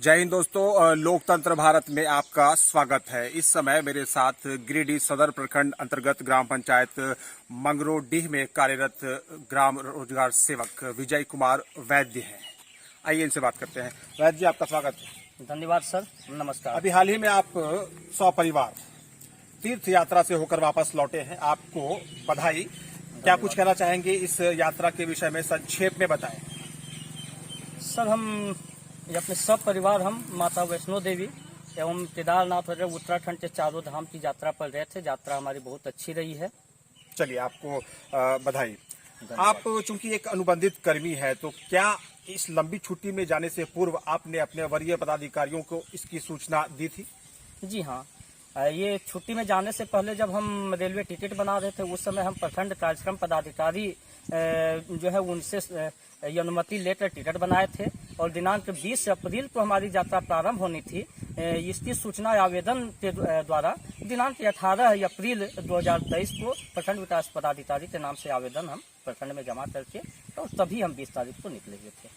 जय हिंद दोस्तों, लोकतंत्र भारत में आपका स्वागत है। इस समय मेरे साथ गिरिडीह सदर प्रखंड अंतर्गत ग्राम पंचायत मंगरोडीह में कार्यरत ग्राम रोजगार सेवक विजय कुमार वैद्य हैं। आइए इनसे बात करते हैं। वैद्य जी, आपका स्वागत है। धन्यवाद सर, नमस्कार। अभी हाल ही में आप सपरिवार तीर्थ यात्रा से होकर वापस लौटे हैं, आपको बधाई। क्या कुछ कहना चाहेंगे इस यात्रा के विषय में, संक्षेप में बताएं। सर, हम ये अपने सब परिवार हम माता वैष्णो देवी एवं केदारनाथ वगैरह उत्तराखंड के चारों धाम की यात्रा पर गए थे। यात्रा हमारी बहुत अच्छी रही है। चलिए, आपको बधाई। आप चूंकि एक अनुबंधित कर्मी है, तो क्या इस लंबी छुट्टी में जाने से पूर्व आपने अपने वरीय पदाधिकारियों को इसकी सूचना दी थी? जी हाँ, ये छुट्टी में जाने से पहले जब हम रेलवे टिकट बना रहे थे, उस समय हम प्रखंड कार्यक्रम पदाधिकारी जो है उनसे ये अनुमति लेकर टिकट बनाए थे और दिनांक 20 अप्रैल को हमारी यात्रा प्रारंभ होनी थी। इसकी सूचना आवेदन के द्वारा दिनांक 18 अप्रैल 2023 को प्रखंड विकास पदाधिकारी के नाम से आवेदन हम प्रखंड में जमा करके तो तभी हम 20 तारीख को निकले हुए थे।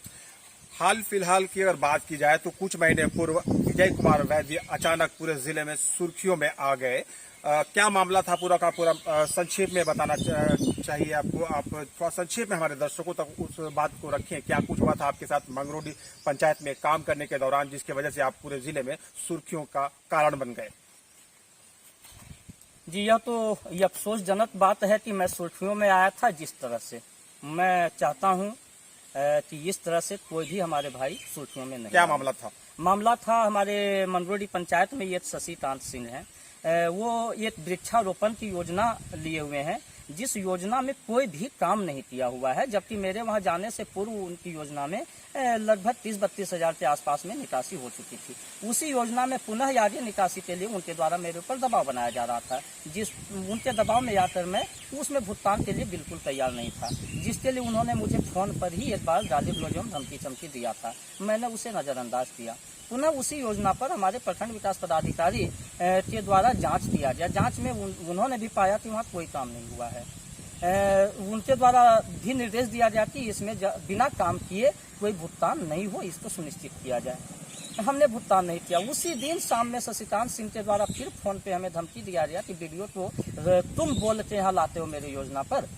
हाल फिलहाल की अगर बात की जाए तो कुछ महीने पूर्व विजय कुमार वैद्य अचानक पूरे जिले में सुर्खियों में आ गए। क्या मामला था पूरा का पूरा, संक्षेप में बताना चाहिए आपको। आप थोड़ा संक्षेप में हमारे दर्शकों तक उस बात को रखें। क्या कुछ हुआ था आपके साथ मंगरोडीह पंचायत में काम करने के दौरान, जिसकी वजह से आप पूरे जिले में सुर्खियों का कारण बन गए? जी, यह तो ये अफसोसजनक बात है कि मैं सुर्खियों में आया था। जिस तरह से मैं चाहता हूँ कि इस तरह से कोई भी हमारे भाई सुर्खियों में नहीं। क्या मामला था? मामला था हमारे मंगरोडीह पंचायत में, ये शशिकांत सिंह हैं। वो एक वृक्षारोपण की योजना लिए हुए हैं, जिस योजना में कोई भी काम नहीं किया हुआ है, जबकि मेरे वहां जाने से पूर्व उनकी योजना में लगभग 30-32 हजार के आसपास में निकासी हो चुकी थी। उसी योजना में पुनः आगे निकासी के लिए उनके द्वारा मेरे ऊपर दबाव बनाया जा रहा था, जिस उनके दबाव में आकर मैं उसमें भुगतान के लिए बिल्कुल तैयार नहीं था, जिसके लिए उन्होंने मुझे फोन पर ही एक बार गाली गलौज एवं धमकी चमकी दिया था। मैंने उसे नजरअंदाज किया। पुनः उसी योजना पर हमारे प्रखंड विकास पदाधिकारी के द्वारा जांच किया गया। जांच में उन्होंने भी पाया कि वहाँ कोई काम नहीं हुआ है। उनके द्वारा भी निर्देश दिया गया कि इसमें बिना काम किए कोई भुगतान नहीं हो, इसको सुनिश्चित किया जाए। हमने भुगतान नहीं किया। उसी दिन शाम में शशिकांत सिंह के द्वारा फिर फोन पे हमें धमकी दिया गया कि वीडियो को तुम बोल के यहाँ लाते हो मेरी योजना पर,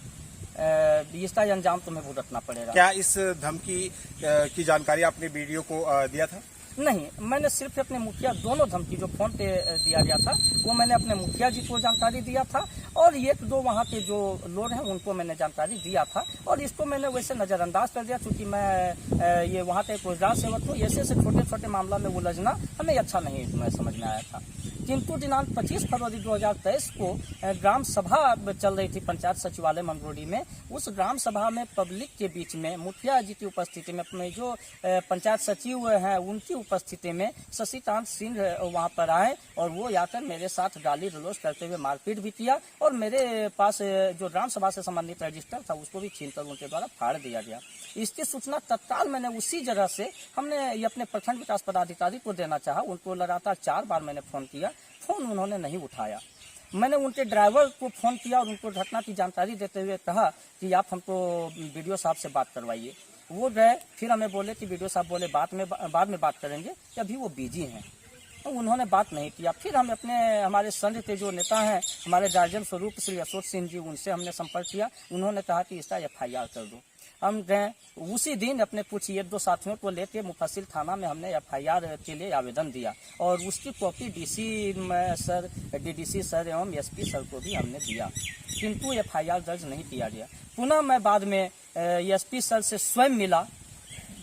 इसका अंजाम तुम्हें भुगतना पड़ेगा। क्या इस धमकी की जानकारी आपने वीडियो को दिया था? नहीं, मैंने सिर्फ अपने मुखिया, दोनों धमकी जो फोन पे दिया गया था वो मैंने अपने मुखिया जी को जानकारी दिया था और एक दो वहाँ के जो लोग हैं उनको मैंने जानकारी दिया था और इसको मैंने वैसे नज़रअंदाज कर दिया, क्योंकि मैं ये वहाँ का एक रोजगार सेवक हूँ। ऐसे छोटे छोटे मामला में उलझना हमें अच्छा नहीं मैं समझ में आया था। किंतु दिनांक 25 फरवरी 2023 को ग्राम सभा चल रही थी पंचायत सचिवालय मंगरोडीह में। उस ग्राम सभा में पब्लिक के बीच में मुखिया जी की उपस्थिति में, अपने जो पंचायत सचिव हैं उनकी उपस्थिति में शशिकांत सिंह वहां पर आए और वो आकर मेरे साथ गाली गलौज करते हुए मारपीट भी किया और मेरे पास जो ग्राम सभा से संबंधित रजिस्टर था उसको भी छीनकर उनके द्वारा फाड़ दिया गया। इसकी सूचना तत्काल मैंने उसी जगह से हमने ये अपने प्रखंड विकास पदाधिकारी को देना चाहा। उनको लगातार 4 बार मैंने फोन किया, फोन उन्होंने नहीं उठाया। मैंने उनके ड्राइवर को फोन किया और उनको घटना की जानकारी देते हुए कहा कि आप हमको वीडियो साहब से बात करवाइए। वो गए, फिर हमें बोले कि वीडियो साहब बोले बाद में बात करेंगे, अभी वो बिजी हैं। तो उन्होंने बात नहीं किया। फिर हम अपने हमारे संघ के जो नेता हैं, हमारे गार्जियन स्वरूप श्री अशोक सिंह जी, उनसे हमने संपर्क किया। उन्होंने कहा कि इसका FIR कर दो। हम गए, उसी दिन अपने कुछ 1-2 साथियों को लेकर मुफस्सिल थाना में हमने FIR के लिए आवेदन दिया और उसकी copy DC sir, DDC sir एवं SP सर को भी हमने दिया, किंतु FIR दर्ज नहीं किया गया। पुनः मैं बाद में SP सर से स्वयं मिला।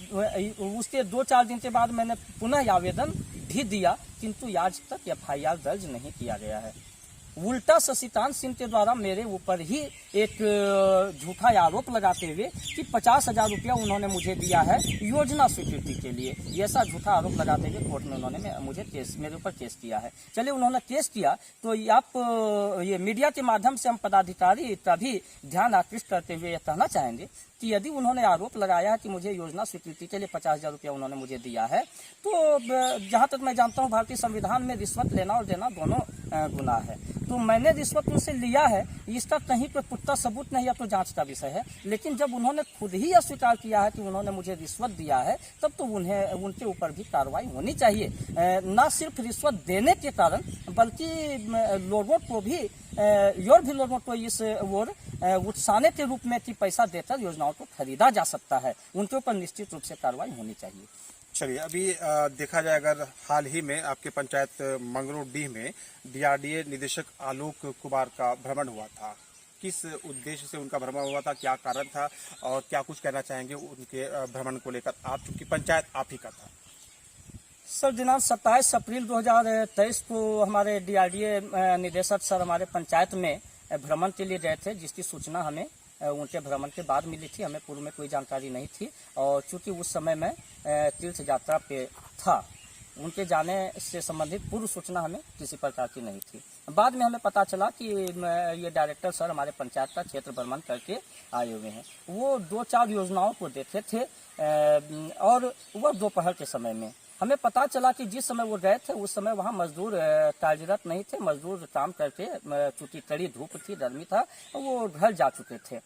उसके 2-4 दिन के बाद मैंने पुनः आवेदन भी दिया, किंतु आज तक FIR दर्ज नहीं किया गया है। उल्टा शशिकांत सिंह के द्वारा मेरे ऊपर ही एक झूठा आरोप लगाते हुए कि 50,000 रुपया उन्होंने मुझे दिया है योजना स्वीकृति के लिए, ऐसा झूठा आरोप लगाते हुए कोर्ट में उन्होंने मुझे मेरे ऊपर केस किया है। चलिए, उन्होंने केस किया तो आप ये मीडिया के माध्यम से हम पदाधिकारी का भी ध्यान आकृष्ट करते हुए यह कहना चाहेंगे कि यदि उन्होंने आरोप लगाया है कि मुझे योजना स्वीकृति के लिए 50,000 रुपया उन्होंने मुझे दिया है, तो जहां तक मैं जानता हूं भारतीय संविधान में रिश्वत लेना और देना दोनों गुनाह है। तो मैंने रिश्वत उनसे लिया है, इसका कहीं पर पुख्ता सबूत नहीं है तो जांच का विषय है। लेकिन जब उन्होंने खुद ही अस्वीकार किया है कि उन्होंने मुझे रिश्वत दिया है, तब तो उन्हें उनके ऊपर भी कार्रवाई होनी चाहिए। न सिर्फ रिश्वत देने के कारण बल्कि लोगों को भी और भी लोगों को इस ओर उत्साहने के रूप में कि पैसा देकर योजनाओं को खरीदा जा सकता है, उनके ऊपर निश्चित रूप से कार्रवाई होनी चाहिए। चलिए, अभी देखा जाए अगर हाल ही में आपके पंचायत मंगरूडीह में डीआरडीए निदेशक आलोक कुमार का भ्रमण हुआ था, किस उद्देश्य से उनका भ्रमण हुआ था, क्या कारण था और क्या कुछ कहना चाहेंगे उनके भ्रमण को लेकर, आप चूंकि पंचायत आप ही का था? सर, दिनांक 27 अप्रैल 2023 को हमारे डीआरडीए निदेशक सर हमारे पंचायत में भ्रमण के लिए गए थे, जिसकी सूचना हमें उनके भ्रमण के बाद मिली थी। हमें पूर्व में कोई जानकारी नहीं थी और चूंकि उस समय मैं तीर्थ यात्रा पे था, उनके जाने से संबंधित पूर्व सूचना हमें किसी प्रकार की नहीं थी। बाद में हमें पता चला कि ये डायरेक्टर सर हमारे पंचायत का क्षेत्र भ्रमण करके आए हुए हैं। वो 2-4 योजनाओं को देखे थे और वह दोपहर के समय में हमें पता चला कि जिस समय वो गए थे उस समय वहाँ मजदूर कार्यरत नहीं थे। मजदूर काम करके, चूंकि कड़ी धूप थी, गर्मी था, वो घर जा चुके थे।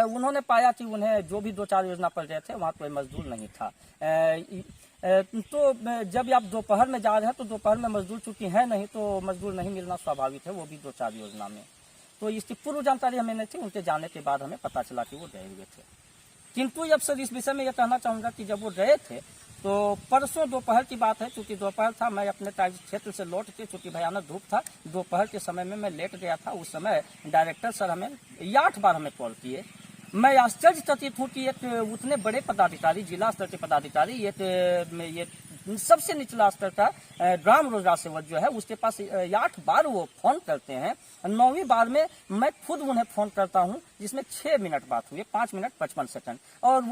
उन्होंने पाया कि उन्हें जो भी 2-4 योजना पर गए थे वहाँ कोई मजदूर नहीं था। तो जब आप दोपहर में जा रहे हैं तो दोपहर में मजदूर चूंकि है नहीं, तो मजदूर नहीं मिलना स्वाभाविक है, वो भी 2-4 योजना में। तो इसकी पूर्व जानकारी हमें नहीं थी। उनके जाने के बाद हमें पता चला कि वो गए हुए थे। किंतु अब सर इस विषय में यह कहना चाहूँगा कि जब वो गए थे तो परसों दोपहर की बात है, चूंकि दोपहर था, मैं अपने क्षेत्र से लौट के, चूंकि भयानक धूप था, दोपहर के समय में मैं लेट गया था। उस समय डायरेक्टर सर हमें 8 बार हमें कॉल किए। मैं आश्चर्यचकित हूँ कि एक उतने बड़े पदाधिकारी, जिला स्तर के पदाधिकारी, ये सबसे निचला स्तर का ग्राम रोजगार सेवक जो है, उसके पास 8 बार वो फोन करते हैं। 9वीं बार में मैं खुद उन्हें फोन करता हूं, जिसमें 6 मिनट बात हुई, 5 मिनट 55 सेकंड, और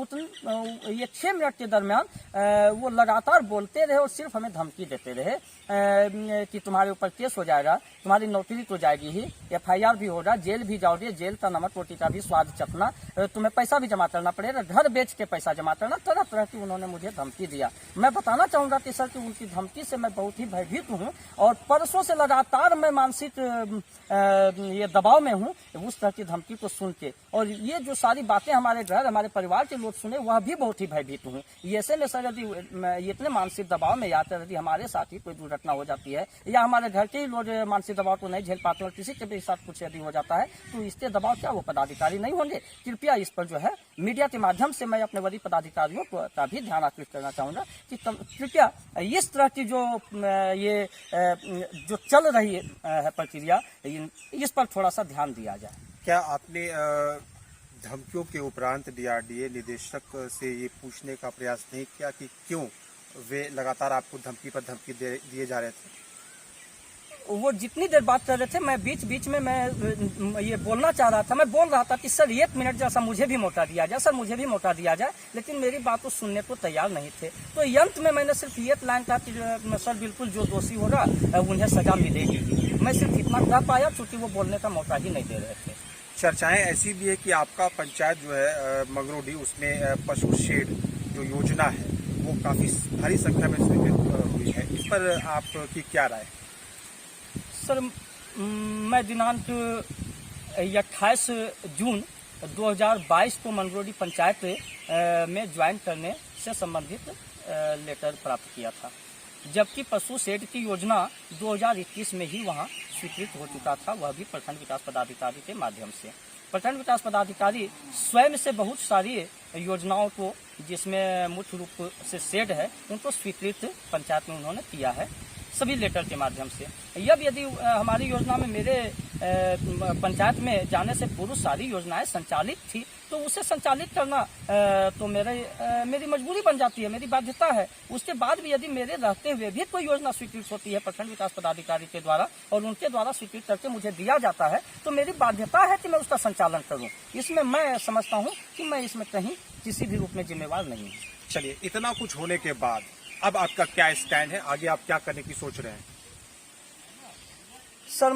ये 6 मिनट के दरमियान वो लगातार बोलते रहे और सिर्फ हमें धमकी देते रहे कि तुम्हारे ऊपर केस हो जाएगा, तुम्हारी नौकरी तो जाएगी ही, FIR भी होगा, जेल भी जाओगे, जेल का नमक रोटी का भी स्वाद चखना, तुम्हें पैसा भी जमा करना पड़ेगा, घर बेच के पैसा जमा करना, तरह तरह की उन्होंने मुझे धमकी दिया। मैं बताना चाहूंगा कि सर कि उनकी धमकी से मैं बहुत ही भयभीत हूँ और परसों से लगातार मैं मानसिक ये दबाव में हूँ उस तरह की धमकी को सुन के। और ये जो सारी बातें हमारे घर, हमारे परिवार के लोग सुने, वह भी बहुत ही भयभीत हूँ। ऐसे में सर यदि इतने मानसिक दबाव में आते, यदि हमारे साथ ही कोई दुर्घटना हो जाती है या हमारे घर के ही लोग मानसिक दबाव को नहीं झेल पाते और किसी के भी साथ कुछ यदि हो जाता है, तो इसके दबाव क्या वो पदाधिकारी नहीं होंगे? कृपया इस पर जो है मीडिया के माध्यम से मैं अपने वरीय पदाधिकारियों का भी ध्यान आकृष्ट करना चाहूंगा कि कृपया इस तरह की जो चल रही है प्रक्रिया, इस पर थोड़ा सा ध्यान दिया जाए। क्या आपने धमकियों के उपरांत डीआरडीए निदेशक से ये पूछने का प्रयास नहीं किया कि क्यों वे लगातार आपको धमकी पर धमकी दिए जा रहे थे? वो जितनी देर बात कर रहे थे, मैं बीच बीच में मैं ये बोलना चाह रहा था, मैं बोल रहा था कि सर 1 मिनट जैसा मुझे भी मौका दिया जाए, सर मुझे भी मौका दिया जाए, लेकिन मेरी बात को सुनने को तैयार नहीं थे। तो अंत में मैंने सिर्फ ये लाइन कहा कि सर बिल्कुल जो दोषी होगा उन्हें सजा मिलेगी। मैं सिर्फ इतना कह पाया, चूंकि वो बोलने का मौका ही नहीं दे रहे थे। चर्चाएं ऐसी भी है कि आपका पंचायत जो है मंगरूडीह, उसमें पशु शेड जो योजना है वो काफी भारी संख्या में स्वीकृत हुई है, इस पर आपकी क्या राय है? सर, मैं दिनांक 28 जून 2022 को मंगरूडीह पंचायत में ज्वाइन करने से संबंधित लेटर प्राप्त किया था, जबकि पशु शेड की योजना 2021 में ही वहां स्वीकृत हो चुका था, वह भी प्रखंड विकास पदाधिकारी के माध्यम से। प्रखंड विकास पदाधिकारी स्वयं से बहुत सारी योजनाओं को, जिसमें मुख्य रूप से शेड है, उनको स्वीकृत पंचायत में उन्होंने किया है सभी लेटर के माध्यम से। यदि हमारी योजना में मेरे पंचायत में जाने से पूर्व सारी योजनाएं संचालित थी, तो उसे संचालित करना तो मेरी मजबूरी बन जाती है, मेरी बाध्यता है। उसके बाद भी यदि मेरे रहते हुए भी कोई योजना स्वीकृत होती है प्रखंड विकास पदाधिकारी के द्वारा और उनके द्वारा स्वीकृत करके मुझे दिया जाता है, तो मेरी बाध्यता है कि मैं उसका संचालन करूँ। इसमें मैं समझता हूँ कि मैं इसमें कहीं किसी भी रूप में जिम्मेवार नहीं हूँ। चलिए, इतना कुछ होने के बाद अब आपका क्या स्टैंड है, आगे आप क्या करने की सोच रहे हैं? सर,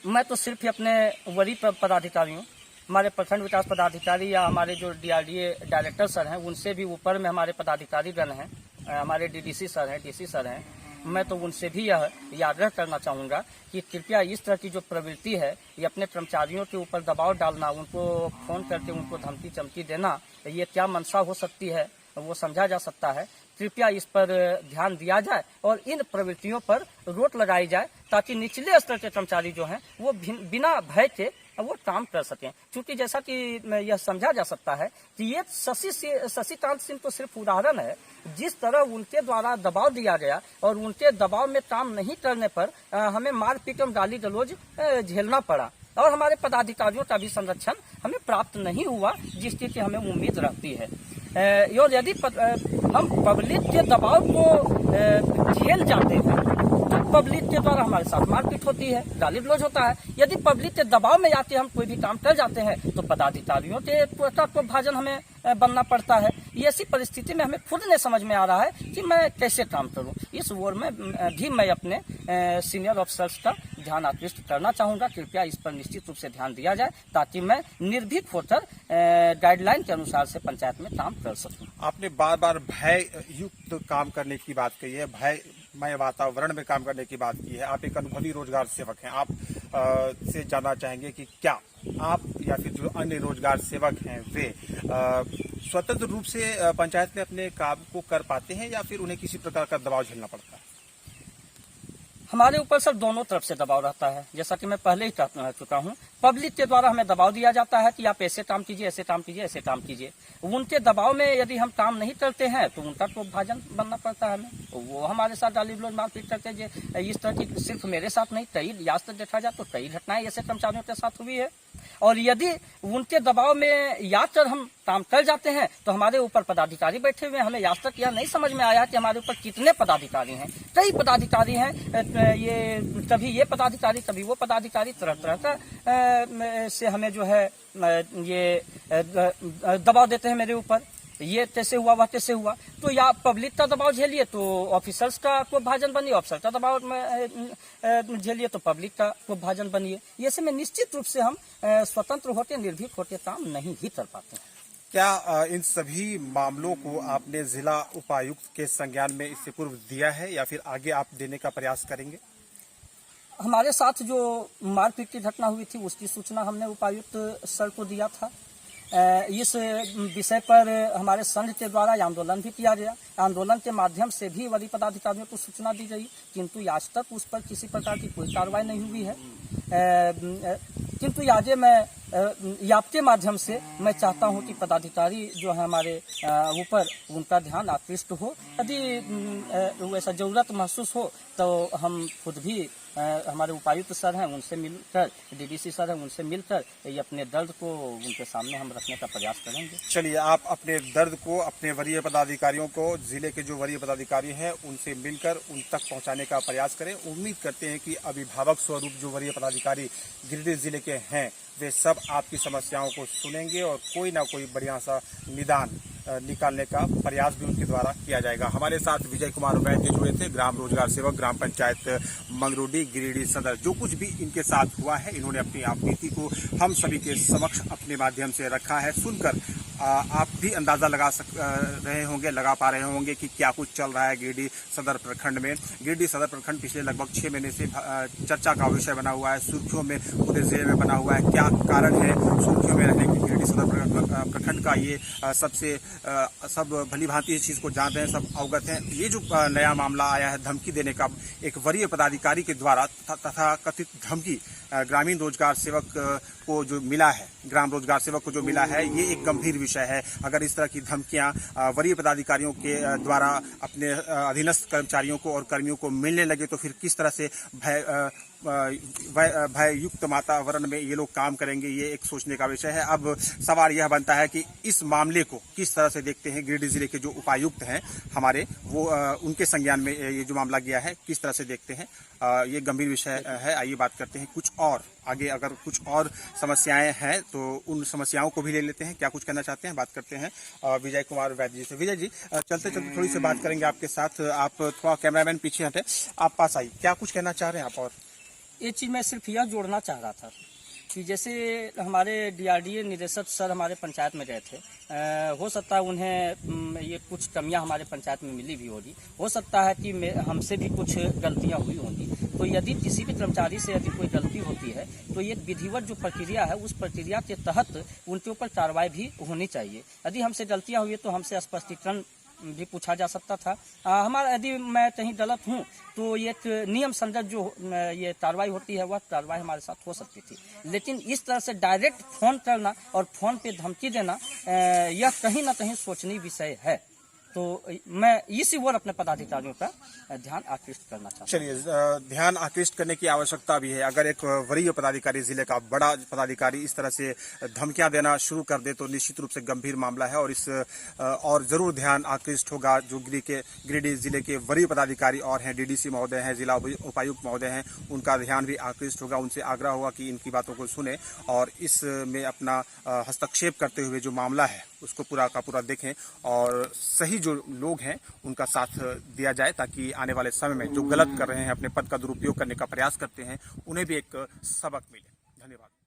मैं तो सिर्फ अपने वरीय पदाधिकारियों हमारे प्रखंड विकास पदाधिकारी या हमारे जो DRDA डायरेक्टर सर हैं उनसे भी ऊपर में हमारे पदाधिकारी गण हैं, हमारे DDC सर हैं, DC सर हैं, मैं तो उनसे भी यह आग्रह करना चाहूँगा कि कृपया इस तरह की जो प्रवृत्ति है ये अपने कर्मचारियों के ऊपर दबाव डालना, उनको फोन करके उनको धमकी चमकी देना, ये क्या मंशा हो सकती है वो समझा जा सकता है। कृपया इस पर ध्यान दिया जाए और इन प्रवृत्तियों पर रोक लगाई जाए ताकि निचले स्तर के कर्मचारी जो हैं वो बिना भय के वो काम कर सकें। क्योंकि जैसा कि यह समझा जा सकता है कि ये शशिकांत सिंह तो सिर्फ उदाहरण है, जिस तरह उनके द्वारा दबाव दिया गया और उनके दबाव में काम नहीं करने पर हमें मारपीट और गाली गलौज झेलना पड़ा और हमारे पदाधिकारियों का भी संरक्षण हमें प्राप्त नहीं हुआ जिसकी कि हमें उम्मीद रहती है। और यदि हम पब्लिक के दबाव को झेल जाते हैं तो पब्लिक के द्वारा हमारे साथ मारपीट होती है, गाली गलौज होता है। यदि पब्लिक के दबाव में आके हम कोई भी काम कर जाते हैं तो पदाधिकारियों के को भाजन हमें बनना पड़ता है। ये ऐसी परिस्थिति में हमें खुद नहीं समझ में आ रहा है कि मैं कैसे काम करूं। इस ओर में भी मैं अपने सीनियर ऑफिसर्स का ध्यान आकृष्ट करना चाहूंगा। कृपया इस पर निश्चित रूप से ध्यान दिया जाए ताकि मैं निर्भीक होकर गाइडलाइन के अनुसार से पंचायत में काम कर सकूं। आपने बार बार भय युक्त काम करने की बात कही है, भयमय वातावरण में काम करने की बात की है। आप एक अनुभवी रोजगार सेवक हैं, आप से जानना चाहेंगे कि क्या आप या फिर जो अन्य रोजगार सेवक हैं वे स्वतंत्र रूप से पंचायत में अपने काम को कर पाते हैं या फिर उन्हें किसी प्रकार का दबाव झेलना पड़ता है? हमारे ऊपर सर दोनों तरफ से दबाव रहता है। जैसा कि मैं पहले ही कह चुका हूँ, पब्लिक के द्वारा हमें दबाव दिया जाता है कि आप ऐसे काम कीजिए, ऐसे काम कीजिए, ऐसे काम कीजिए। उनके दबाव में यदि हम काम नहीं करते हैं तो उनका तो भाजन बनना पड़ता है हमें। तो वो हमारे साथ गाली गलौज मारपीट करते हैं। इस तरह की सिर्फ मेरे साथ नहीं, कई आज तक देखा जाए तो कई घटनाएं ऐसे कर्मचारियों के साथ हुई है। और यदि उनके दबाव में याद कर हम काम कर जाते हैं तो हमारे ऊपर पदाधिकारी बैठे हुए हैं। हमें आज तक यह नहीं समझ में आया कि हमारे ऊपर कितने पदाधिकारी हैं। कई पदाधिकारी हैं, ये कभी ये पदाधिकारी कभी वो पदाधिकारी, तरह तरह का से हमें जो है ये दबाव देते हैं मेरे ऊपर। ये कैसे हुआ, वह कैसे हुआ। तो या पब्लिक का दबाव झेलिए तो ऑफिसर्स का को भाजन बनिए, ऑफिसर का दबाव झेलिए तो पब्लिक का को भाजन बनिए। ये से में निश्चित रूप से हम स्वतंत्र होते, निर्भीक होते काम नहीं ही कर पाते हैं। क्या इन सभी मामलों को आपने जिला उपायुक्त के संज्ञान में इससे पूर्व दिया है या फिर आगे आप देने का प्रयास करेंगे? हमारे साथ जो मारपीट की घटना हुई थी उसकी सूचना हमने उपायुक्त सर को दिया था। इस विषय पर हमारे संघ के द्वारा आंदोलन भी किया गया। आंदोलन के माध्यम से भी वरीय पदाधिकारियों को सूचना दी गई, किंतु आज तक उस पर किसी प्रकार की कोई कार्रवाई नहीं हुई है। किंतु आगे मैं आपके माध्यम से मैं चाहता हूं कि पदाधिकारी जो है हमारे ऊपर उनका ध्यान आकृष्ट हो। यदि वैसा जरूरत महसूस हो तो हम खुद भी हमारे उपायुक्त सर हैं उनसे मिलकर, DDC सर हैं उनसे मिलकर ये अपने दर्द को उनके सामने हम रखने का प्रयास करेंगे। चलिए, आप अपने दर्द को अपने वरीय पदाधिकारियों को, जिले के जो वरीय पदाधिकारी हैं उनसे मिलकर उन तक पहुंचाने का प्रयास करें। उम्मीद करते हैं कि अभिभावक स्वरूप जो वरीय पदाधिकारी गिरिडीह जिले के हैं वे सब आपकी समस्याओं को सुनेंगे और कोई ना कोई बढ़िया सा निदान निकालने का प्रयास भी उनके द्वारा किया जाएगा। हमारे साथ विजय कुमार वैद्य जुड़े थे, ग्राम रोजगार सेवक, ग्राम पंचायत मंगरूडी, गिरिडीह सदर। जो कुछ भी इनके साथ हुआ है, इन्होंने अपनी आपनीति को हम सभी के समक्ष अपने माध्यम से रखा है। सुनकर आप भी अंदाजा लगा पा रहे होंगे कि क्या कुछ चल रहा है गिरिडीह सदर प्रखंड में। गिरिडीह सदर प्रखंड पिछले लगभग 6 महीने से चर्चा का विषय बना हुआ है, सुर्खियों में पूरे जिले में बना हुआ है। क्या कारण है सुर्खियों में रहने की गिरिडीह सदर प्रखंड का? ये सब भली भांति इस चीज को जान रहे हैं, सब अवगत हैं। ये जो नया मामला आया है धमकी देने का, एक वरीय पदाधिकारी के द्वारा तथा कथित धमकी ग्रामीण रोजगार सेवक को जो मिला है, ग्राम रोजगार सेवक को जो मिला है, ये एक गंभीर विषय है। अगर इस तरह की धमकियां वरीय पदाधिकारियों के द्वारा अपने अधीनस्थ कर्मचारियों को और कर्मियों को मिलने लगे तो फिर किस तरह से भययुक्त वातावरण में ये लोग काम करेंगे, ये एक सोचने का विषय है। अब सवाल यह बनता है कि इस मामले को किस तरह से देखते हैं गिरिडीह जिले के जो उपायुक्त हैं हमारे, वो उनके संज्ञान में ये जो मामला गया है किस तरह से देखते हैं। ये गंभीर विषय है। आइए बात करते हैं कुछ और आगे। अगर कुछ और समस्याएं हैं तो उन समस्याओं को भी ले लेते हैं। क्या कुछ कहना चाहते हैं, बात करते हैं विजय कुमार वैद्य जी से। विजय जी, चलते चलते थोड़ी सी बात करेंगे आपके साथ। आप थोड़ा कैमरामैन पीछे हटे, आप पास आइए। क्या कुछ कहना चाह रहे हैं आप? और ये चीज मैं सिर्फ यह जोड़ना चाह रहा था कि जैसे हमारे डीआरडीए निदेशक सर हमारे पंचायत में गए थे, हो सकता है उन्हें ये कुछ कमियां हमारे पंचायत में मिली भी होगी, हो सकता है कि हमसे भी कुछ गलतियां हुई होंगी। तो यदि किसी भी कर्मचारी से यदि कोई गलती होती है तो ये विधिवत जो प्रक्रिया है उस प्रक्रिया के तहत उनके ऊपर कार्रवाई भी होनी चाहिए। यदि हमसे गलतियां हुई तो हमसे स्पष्टीकरण भी पूछा जा सकता था। हमारा यदि मैं कहीं गलत हूँ तो ये एक नियम संगत जो ये कार्रवाई होती है वह कार्रवाई हमारे साथ हो सकती थी, लेकिन इस तरह से डायरेक्ट फोन करना और फोन पे धमकी देना यह कहीं ना कहीं सोचनीय विषय है। तो मैं इसी ओर अपने पदाधिकारियों का ध्यान आकृष्ट करना चाहता हूँ। चलिए, ध्यान आकृष्ट करने की आवश्यकता भी है। अगर एक वरीय पदाधिकारी, जिले का बड़ा पदाधिकारी इस तरह से धमकियां देना शुरू कर दे तो निश्चित रूप से गंभीर मामला है और जरूर ध्यान आकृष्ट होगा। जो गिरिडीह जिले के वरीय पदाधिकारी और हैं, डीडीसी महोदय हैं, जिला उपायुक्त महोदय हैं, उनका ध्यान भी आकृष्ट होगा। उनसे आग्रह होगा कि इनकी बातों को सुने और इसमें अपना हस्तक्षेप करते हुए जो मामला है उसको पूरा का पूरा देखें और सही जो लोग हैं उनका साथ दिया जाए, ताकि आने वाले समय में जो गलत कर रहे हैं, अपने पद का दुरुपयोग करने का प्रयास करते हैं, उन्हें भी एक सबक मिले। धन्यवाद।